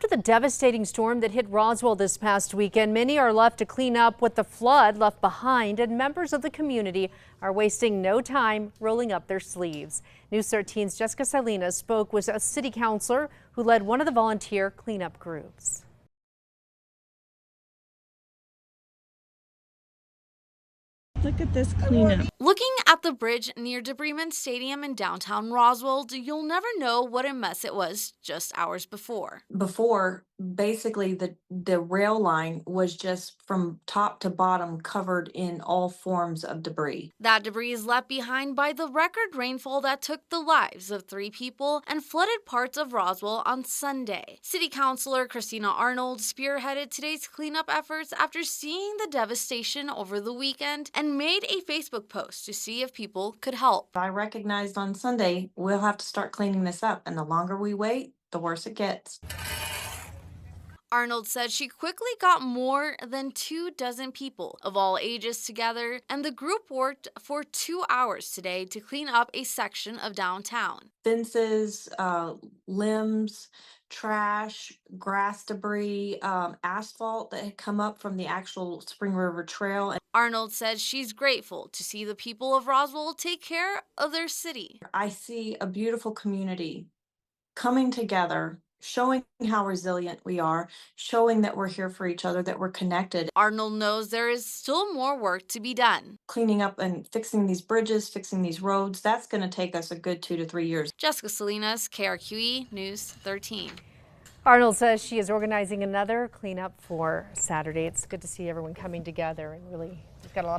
After the devastating storm that hit Roswell this past weekend, many are left to clean up what the flood left behind, and members of the community are wasting no time rolling up their sleeves. News 13's Jessica Salinas spoke with a city councilor who led one of the volunteer cleanup groups. Look at this cleanup. Looking at the bridge near DeBremen Stadium in downtown Roswell, you'll never know what a mess it was just hours before. Before, basically the rail line was just from top to bottom covered in all forms of debris. That debris is left behind by the record rainfall that took the lives of 3 people and flooded parts of Roswell on Sunday. City Councilor Christina Arnold spearheaded today's cleanup efforts after seeing the devastation over the weekend and made a Facebook post to see if people could help. I recognized on Sunday we'll have to start cleaning this up, and the longer we wait, the worse it gets. Arnold said she quickly got more than 24 people of all ages together, and the group worked for 2 hours today to clean up a section of downtown. Fences, limbs, trash, grass debris, asphalt that had come up from the actual Spring River Trail. Arnold said she's grateful to see the people of Roswell take care of their city. I see a beautiful community coming together, showing how resilient we are, showing that we're here for each other, that we're connected. Arnold knows there is still more work to be done. Cleaning up and fixing these bridges, fixing these roads, that's going to take us a good 2 to 3 years. Jessica Salinas, KRQE News 13. Arnold says she is organizing another cleanup for Saturday. It's good to see everyone coming together, and really, we've got a lot of